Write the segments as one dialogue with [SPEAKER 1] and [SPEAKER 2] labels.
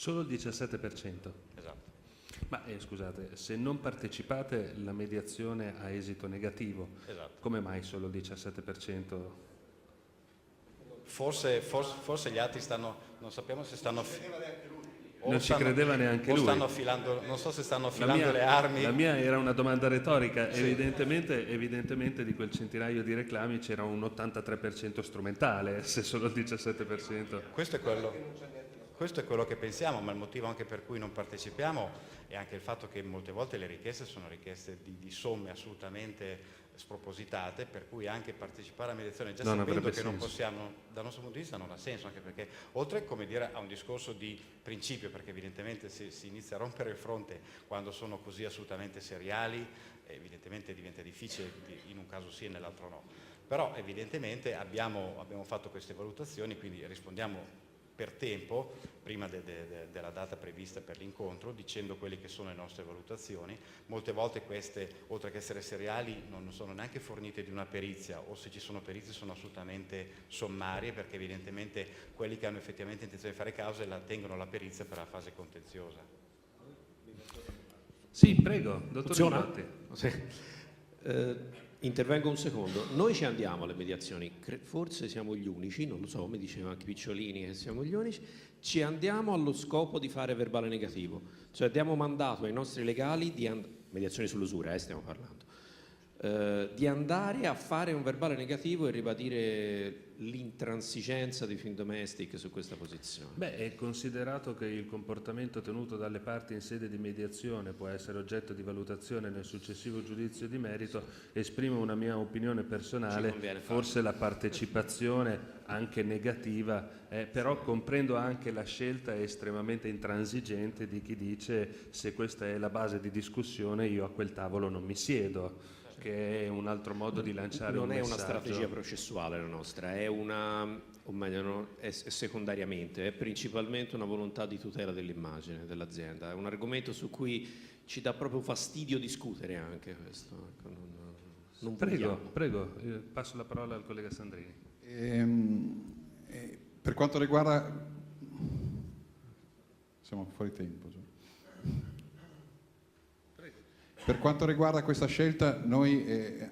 [SPEAKER 1] Solo il 17%?
[SPEAKER 2] Esatto.
[SPEAKER 1] Ma scusate, se non partecipate la mediazione ha esito negativo,
[SPEAKER 2] Esatto.
[SPEAKER 1] come mai solo il 17%?
[SPEAKER 2] Forse gli altri stanno, non sappiamo se stanno...
[SPEAKER 1] Non ci credeva neanche lui.
[SPEAKER 2] Stanno affilando, non so se stanno affilando le armi.
[SPEAKER 1] La mia era una domanda retorica.
[SPEAKER 2] Sì.
[SPEAKER 1] Evidentemente di quel centinaio di reclami c'era un 83% strumentale, se solo il 17%.
[SPEAKER 2] Questo è quello che pensiamo, ma il motivo anche per cui non partecipiamo è anche il fatto che molte volte le richieste sono richieste di somme assolutamente spropositate, per cui anche partecipare a mediazione già sapendo che non possiamo, dal nostro punto di vista non ha senso, anche perché oltre, come dire, a un discorso di principio, perché evidentemente se si inizia a rompere il fronte quando sono così assolutamente seriali, evidentemente diventa difficile in un caso sì e nell'altro no. Però evidentemente abbiamo fatto queste valutazioni, quindi rispondiamo per tempo, prima della data prevista per l'incontro, dicendo quelle che sono le nostre valutazioni. Molte volte queste, oltre che essere seriali, non sono neanche fornite di una perizia, o se ci sono perizie sono assolutamente sommarie, perché evidentemente quelli che hanno effettivamente intenzione di fare causa la tengono la perizia per la fase contenziosa.
[SPEAKER 1] Sì, prego, dottor Rigotti.
[SPEAKER 3] Sì. Intervengo un secondo. Noi ci andiamo alle mediazioni, forse siamo gli unici, non lo so, mi diceva anche Picciolini che siamo gli unici, ci andiamo allo scopo di fare verbale negativo, cioè diamo mandato ai nostri legali di mediazioni sull'usura, stiamo parlando, di andare a fare un verbale negativo e ribadire l'intransigenza di Findomestic su questa posizione.
[SPEAKER 1] Beh, è considerato che il comportamento tenuto dalle parti in sede di mediazione può essere oggetto di valutazione nel successivo giudizio di merito, esprimo una mia opinione personale, forse la partecipazione anche negativa, però comprendo anche la scelta estremamente intransigente di chi dice se questa è la base di discussione io a quel tavolo non mi siedo, che è un altro modo di lanciare un messaggio.
[SPEAKER 3] Non è una strategia processuale la nostra, è una, o meglio, no, è secondariamente, è principalmente una volontà di tutela dell'immagine dell'azienda, è un argomento su cui ci dà proprio fastidio discutere anche questo. Non
[SPEAKER 1] prego, passo la parola al collega Sandrini.
[SPEAKER 4] Per quanto riguarda... siamo fuori tempo. Per quanto riguarda questa scelta, noi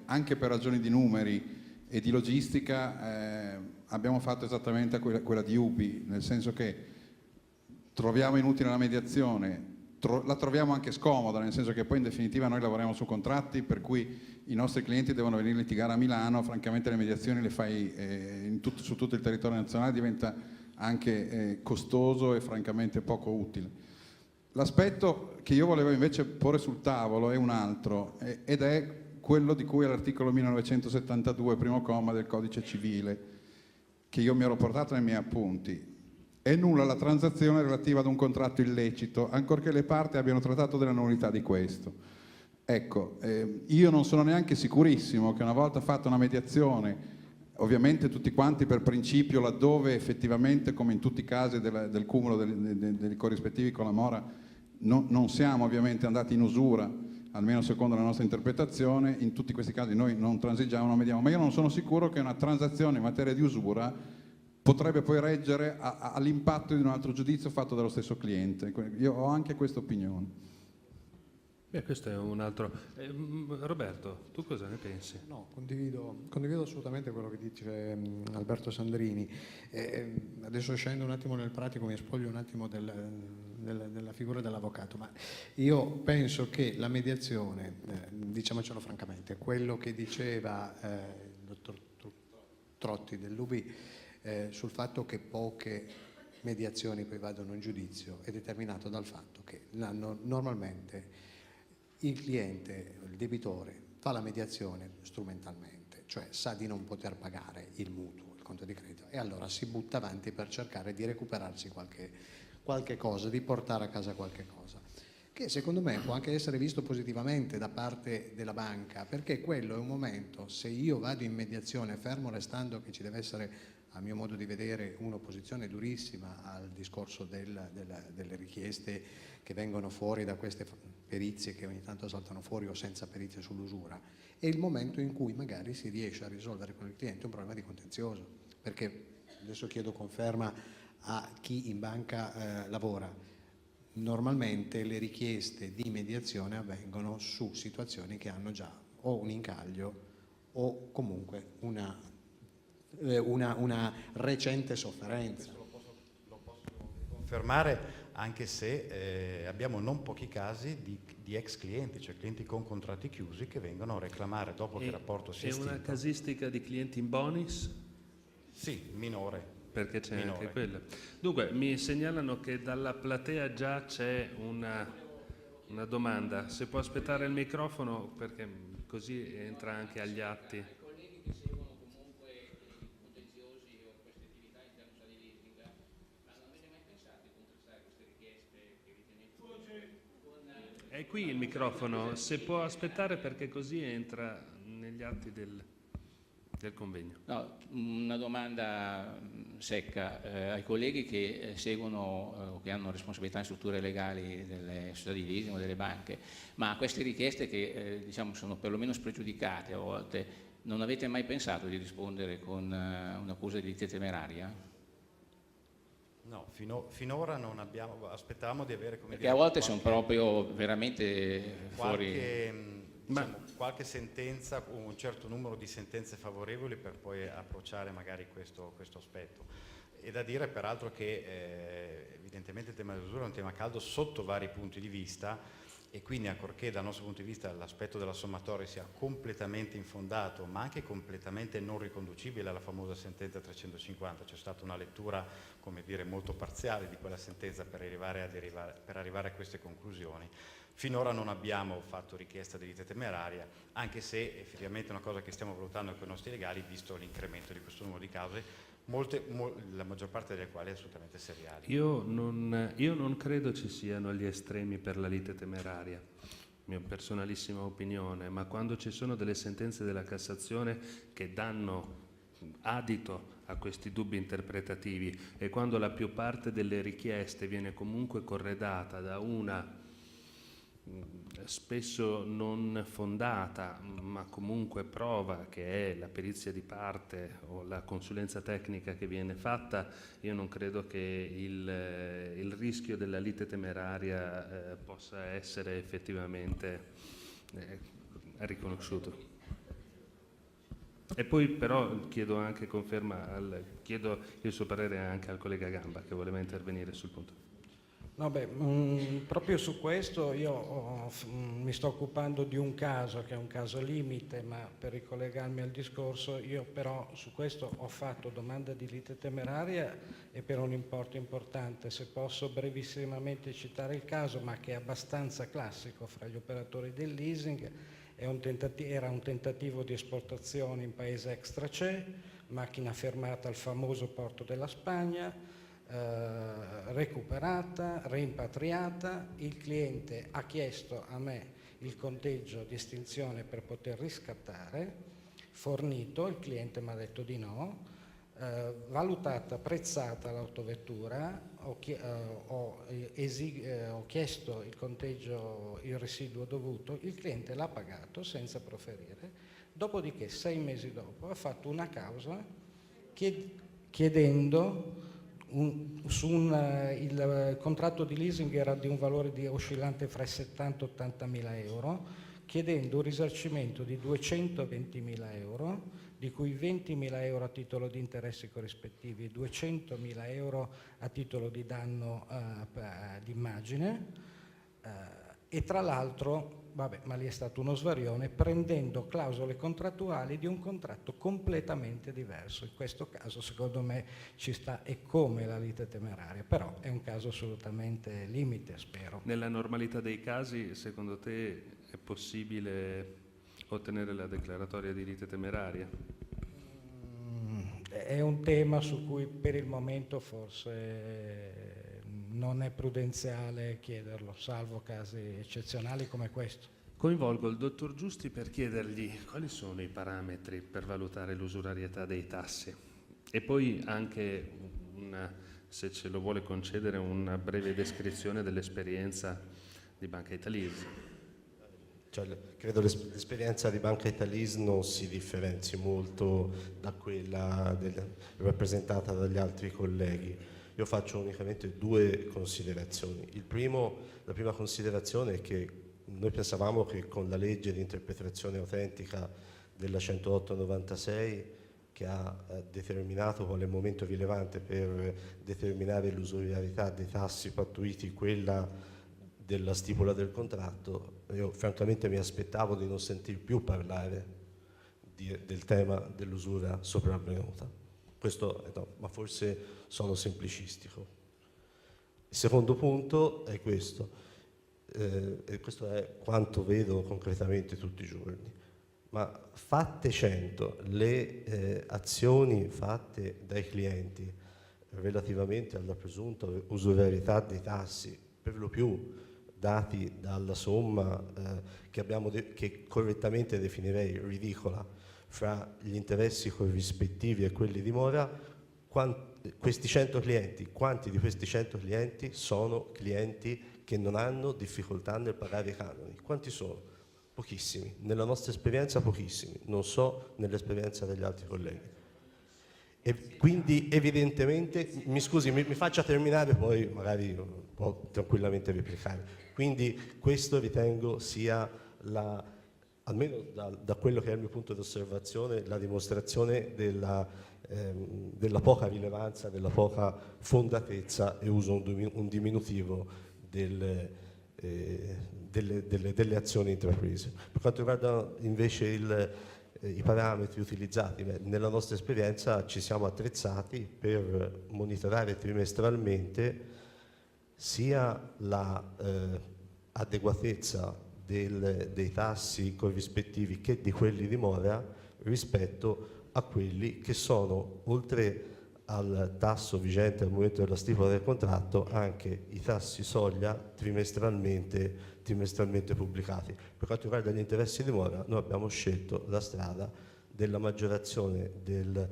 [SPEAKER 4] anche per ragioni di numeri e di logistica abbiamo fatto esattamente quella di UBI, nel senso che troviamo inutile la mediazione, la troviamo anche scomoda, nel senso che poi in definitiva noi lavoriamo su contratti per cui i nostri clienti devono venire a litigare a Milano, francamente le mediazioni le fai su tutto il territorio nazionale, diventa anche costoso e francamente poco utile. L'aspetto che io volevo invece porre sul tavolo è un altro, ed è quello di cui è l'articolo 1972, primo comma del Codice Civile, che io mi ero portato nei miei appunti. È nulla la transazione relativa ad un contratto illecito, ancorché le parti abbiano trattato della nullità di questo. Ecco, io non sono neanche sicurissimo che una volta fatta una mediazione, ovviamente tutti quanti per principio, laddove effettivamente, come in tutti i casi del cumulo dei corrispettivi con la mora, non siamo ovviamente andati in usura, almeno secondo la nostra interpretazione, in tutti questi casi noi non transigiamo, non mediamo, ma io non sono sicuro che una transazione in materia di usura potrebbe poi reggere all'impatto di un altro giudizio fatto dallo stesso cliente. Io ho anche questa opinione.
[SPEAKER 1] Questo è un altro. Roberto, tu cosa ne pensi?
[SPEAKER 5] No, condivido assolutamente quello che dice Alberto Sandrini. Adesso scendo un attimo nel pratico, mi spoglio un attimo della figura dell'avvocato, ma io penso che la mediazione, diciamocelo francamente, quello che diceva il dottor Trotti dell'UBI sul fatto che poche mediazioni poi vadano in giudizio è determinato dal fatto che normalmente il cliente, il debitore, fa la mediazione strumentalmente, cioè sa di non poter pagare il mutuo, il conto di credito, e allora si butta avanti per cercare di recuperarsi qualche cosa, di portare a casa qualche cosa, che secondo me può anche essere visto positivamente da parte della banca, perché quello è un momento, se io vado in mediazione, fermo restando che ci deve essere, a mio modo di vedere, un'opposizione durissima al discorso delle richieste che vengono fuori da queste perizie che ogni tanto saltano fuori o senza perizie sull'usura, è il momento in cui magari si riesce a risolvere con il cliente un problema di contenzioso, perché adesso chiedo conferma a chi in banca lavora, normalmente le richieste di mediazione avvengono su situazioni che hanno già o un incaglio o comunque una recente sofferenza.
[SPEAKER 2] Lo posso confermare, anche se abbiamo non pochi casi di ex clienti, cioè clienti con contratti chiusi che vengono a reclamare dopo che il rapporto si è estinto.
[SPEAKER 1] È una casistica di clienti in bonis?
[SPEAKER 2] Sì, minore.
[SPEAKER 1] Perché c'è anche quella. Dunque, mi segnalano che dalla platea già c'è una domanda. Se può aspettare il microfono, perché così entra anche agli atti.
[SPEAKER 6] Ai colleghi che seguono comunque i contenziosi o queste attività in termini di leasing, ma non avete mai pensato di contrastare queste richieste che ritenete con...
[SPEAKER 1] È qui il microfono, se può aspettare perché così entra negli atti del convegno.
[SPEAKER 6] No, una domanda secca ai colleghi che seguono o che hanno responsabilità in strutture legali delle società di leasing o delle banche, ma queste richieste che diciamo sono perlomeno spregiudicate a volte, non avete mai pensato di rispondere con un'accusa di lite temeraria?
[SPEAKER 2] No, finora non abbiamo, aspettavamo di avere, come
[SPEAKER 6] Perché a volte sono proprio veramente fuori...
[SPEAKER 2] qualche sentenza, un certo numero di sentenze favorevoli per poi approcciare magari questo aspetto. È da dire peraltro che evidentemente il tema dell'usura è un tema caldo sotto vari punti di vista, e quindi ancorché dal nostro punto di vista l'aspetto della sommatoria sia completamente infondato ma anche completamente non riconducibile alla famosa sentenza 350, c'è stata una lettura, come dire, molto parziale di quella sentenza per arrivare a queste conclusioni. Finora non abbiamo fatto richiesta di lite temeraria, anche se effettivamente è una cosa che stiamo valutando con i nostri legali, visto l'incremento di questo numero di cause, la maggior parte delle quali assolutamente seriali.
[SPEAKER 1] Io non credo ci siano gli estremi per la lite temeraria, mia personalissima opinione, ma quando ci sono delle sentenze della Cassazione che danno adito a questi dubbi interpretativi e quando la più parte delle richieste viene comunque corredata da una spesso non fondata, ma comunque prova che è la perizia di parte o la consulenza tecnica che viene fatta, io non credo che il rischio della lite temeraria possa essere effettivamente riconosciuto. E poi però chiedo anche conferma, chiedo il suo parere anche al collega Gamba che voleva intervenire sul punto.
[SPEAKER 7] No, proprio su questo io mi sto occupando di un caso che è un caso limite, ma per ricollegarmi al discorso, io però su questo ho fatto domanda di lite temeraria e per un importo importante. Se posso brevissimamente citare il caso, ma che è abbastanza classico fra gli operatori del leasing, era un tentativo di esportazione in paese extra CE, macchina fermata al famoso porto della Spagna, recuperata, rimpatriata, il cliente ha chiesto a me il conteggio di estinzione per poter riscattare, fornito, il cliente mi ha detto di no, valutata, prezzata l'autovettura, ho chiesto il conteggio, il residuo dovuto, il cliente l'ha pagato senza proferire, dopodiché 6 mesi dopo ha fatto una causa chiedendo il contratto di leasing era di un valore oscillante fra i 70 e 80 mila euro, chiedendo un risarcimento di 220 mila euro, di cui 20 mila euro a titolo di interessi corrispettivi e 200 mila euro a titolo di danno d'immagine, e tra l'altro, ma lì è stato uno svarione, prendendo clausole contrattuali di un contratto completamente diverso. In questo caso secondo me ci sta e come la lite temeraria, però è un caso assolutamente limite, spero.
[SPEAKER 1] Nella normalità dei casi, secondo te è possibile ottenere la declaratoria di lite temeraria?
[SPEAKER 7] È un tema su cui per il momento forse non è prudenziale chiederlo, salvo casi eccezionali come questo.
[SPEAKER 1] Coinvolgo il dottor Giusti per chiedergli quali sono i parametri per valutare l'usurarietà dei tassi e poi anche, se ce lo vuole concedere, una breve descrizione dell'esperienza di Banca Italese.
[SPEAKER 8] Credo l'esperienza di Banca Italese non si differenzi molto da quella rappresentata dagli altri colleghi. Io faccio unicamente due considerazioni. La prima considerazione è che noi pensavamo che con la legge di interpretazione autentica della 108/96, che ha determinato quale momento rilevante per determinare l'usuriarietà dei tassi pattuiti quella della stipula del contratto, io francamente mi aspettavo di non sentir più parlare del tema dell'usura sopravvenuta. Questo no, ma forse sono semplicistico. Il secondo punto è questo, e questo è quanto vedo concretamente tutti i giorni. Ma fatte 100 le azioni fatte dai clienti relativamente alla presunta usurarietà dei tassi, per lo più dati dalla somma che correttamente definirei ridicola fra gli interessi corrispettivi e quelli di mora, questi 100 clienti, quanti di questi 100 clienti sono clienti che non hanno difficoltà nel pagare i canoni? Quanti sono? Pochissimi, nella nostra esperienza pochissimi, non so nell'esperienza degli altri colleghi. E quindi evidentemente, mi faccia terminare, poi magari può tranquillamente replicare. Quindi questo ritengo sia almeno da quello che è il mio punto di osservazione, la dimostrazione della poca rilevanza, della poca fondatezza, e uso un diminutivo delle azioni intraprese. Per quanto riguarda invece i parametri utilizzati, nella nostra esperienza ci siamo attrezzati per monitorare trimestralmente sia l'adeguatezza dei tassi corrispettivi che di quelli di mora rispetto a quelli che sono, oltre al tasso vigente al momento della stipula del contratto, anche i tassi soglia trimestralmente pubblicati. Per quanto riguarda gli interessi di mora, noi abbiamo scelto la strada della maggiorazione del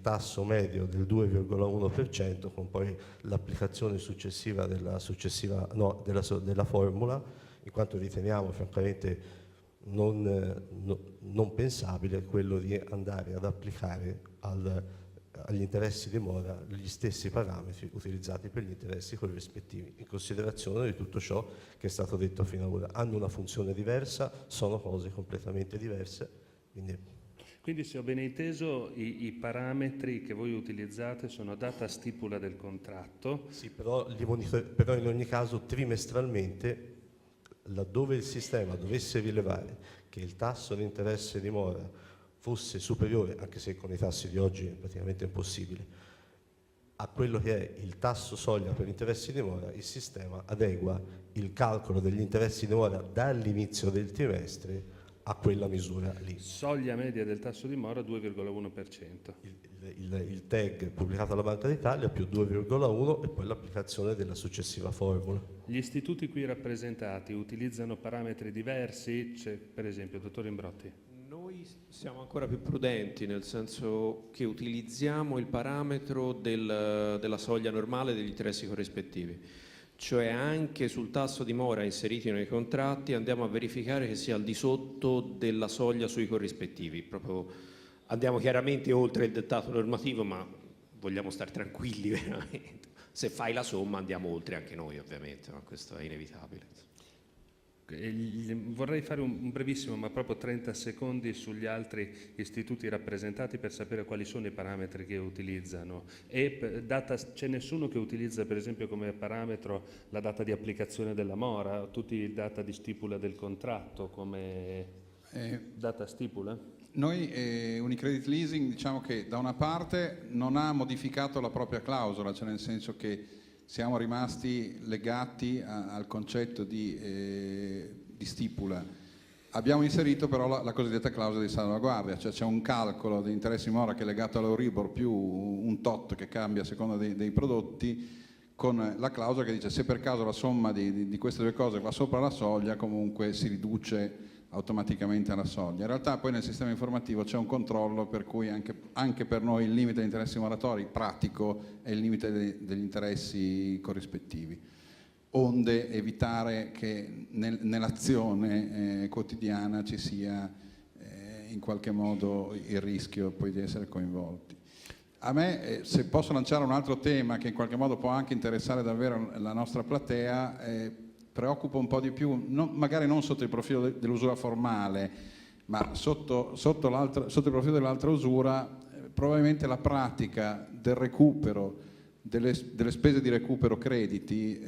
[SPEAKER 8] tasso medio del 2,1%, con poi l'applicazione successiva della formula, in quanto riteniamo francamente non pensabile quello di andare ad applicare agli interessi di mora gli stessi parametri utilizzati per gli interessi corrispettivi, in considerazione di tutto ciò che è stato detto fino ad ora. Hanno una funzione diversa, sono cose completamente diverse.
[SPEAKER 1] Quindi, se ho ben inteso, i parametri che voi utilizzate sono data stipula del contratto.
[SPEAKER 8] Sì, però in ogni caso trimestralmente, laddove il sistema dovesse rilevare che il tasso di interesse di mora fosse superiore, anche se con i tassi di oggi è praticamente impossibile, a quello che è il tasso soglia per interessi di mora, il sistema adegua il calcolo degli interessi di mora dall'inizio del trimestre a quella misura lì.
[SPEAKER 1] Soglia media del tasso di mora 2,1%.
[SPEAKER 8] Il tag pubblicato dalla Banca d'Italia più 2,1 e poi l'applicazione della successiva formula.
[SPEAKER 1] Gli istituti qui rappresentati utilizzano parametri diversi? C'è, per esempio, dottor Imbrotti?
[SPEAKER 3] Noi siamo ancora più prudenti, nel senso che utilizziamo il parametro della soglia normale degli interessi corrispettivi, cioè anche sul tasso di mora inseriti nei contratti andiamo a verificare che sia al di sotto della soglia sui corrispettivi, proprio andiamo chiaramente oltre il dettato normativo, ma vogliamo stare tranquilli veramente. Se fai la somma andiamo oltre anche noi, ovviamente, ma questo è inevitabile.
[SPEAKER 1] Vorrei fare un brevissimo, ma proprio 30 secondi sugli altri istituti rappresentati per sapere quali sono i parametri che utilizzano. C'è nessuno che utilizza, per esempio, come parametro la data di applicazione della mora, tutti data di stipula del contratto come data stipula?
[SPEAKER 4] Noi Unicredit Leasing, diciamo che da una parte non ha modificato la propria clausola, cioè nel senso che siamo rimasti legati al concetto di stipula. Abbiamo inserito però la cosiddetta clausola di salvaguardia, cioè c'è un calcolo di interessi mora che è legato all'Euribor più un tot che cambia a seconda dei prodotti, con la clausola che dice se per caso la somma di queste due cose va sopra la soglia, comunque si riduce automaticamente alla soglia. In realtà poi nel sistema informativo c'è un controllo per cui anche per noi il limite degli interessi moratori pratico è il limite degli interessi corrispettivi, onde evitare che nell'azione quotidiana ci sia in qualche modo il rischio poi di essere coinvolti. A me, se posso lanciare un altro tema che in qualche modo può anche interessare davvero la nostra platea, preoccupa un po' di più, magari non sotto il profilo dell'usura formale, ma sotto il profilo dell'altra usura, probabilmente la pratica del recupero, delle spese di recupero crediti,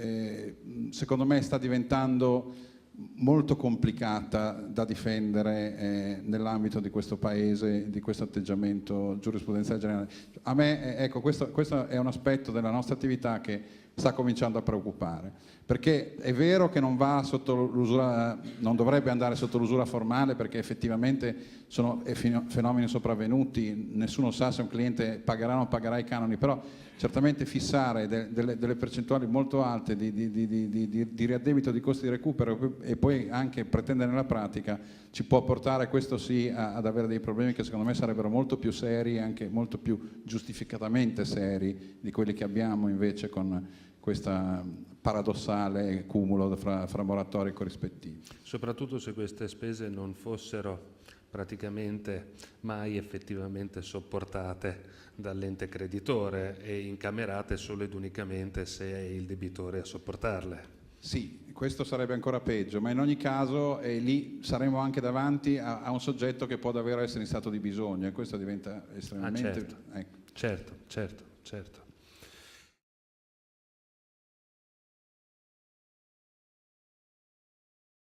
[SPEAKER 4] secondo me sta diventando molto complicata da difendere nell'ambito di questo paese, di questo atteggiamento giurisprudenziale generale. A me, ecco, questo è un aspetto della nostra attività che sta cominciando a preoccupare, perché è vero che non va sotto l'usura, non dovrebbe andare sotto l'usura formale, perché effettivamente sono fenomeni sopravvenuti, nessuno sa se un cliente pagherà o non pagherà i canoni, però certamente fissare delle percentuali molto alte di riaddebito di costi di recupero e poi anche pretendere nella pratica ci può portare, questo sì, ad avere dei problemi che secondo me sarebbero molto più seri, anche molto più giustificatamente seri di quelli che abbiamo invece con questo paradossale cumulo fra moratori corrispettivi.
[SPEAKER 1] Soprattutto se queste spese non fossero praticamente mai effettivamente sopportate dall'ente creditore e incamerate solo ed unicamente se è il debitore a sopportarle.
[SPEAKER 4] Sì, questo sarebbe ancora peggio, ma in ogni caso lì saremo anche davanti a un soggetto che può davvero essere in stato di bisogno e questo diventa estremamente...
[SPEAKER 1] Certo, certo.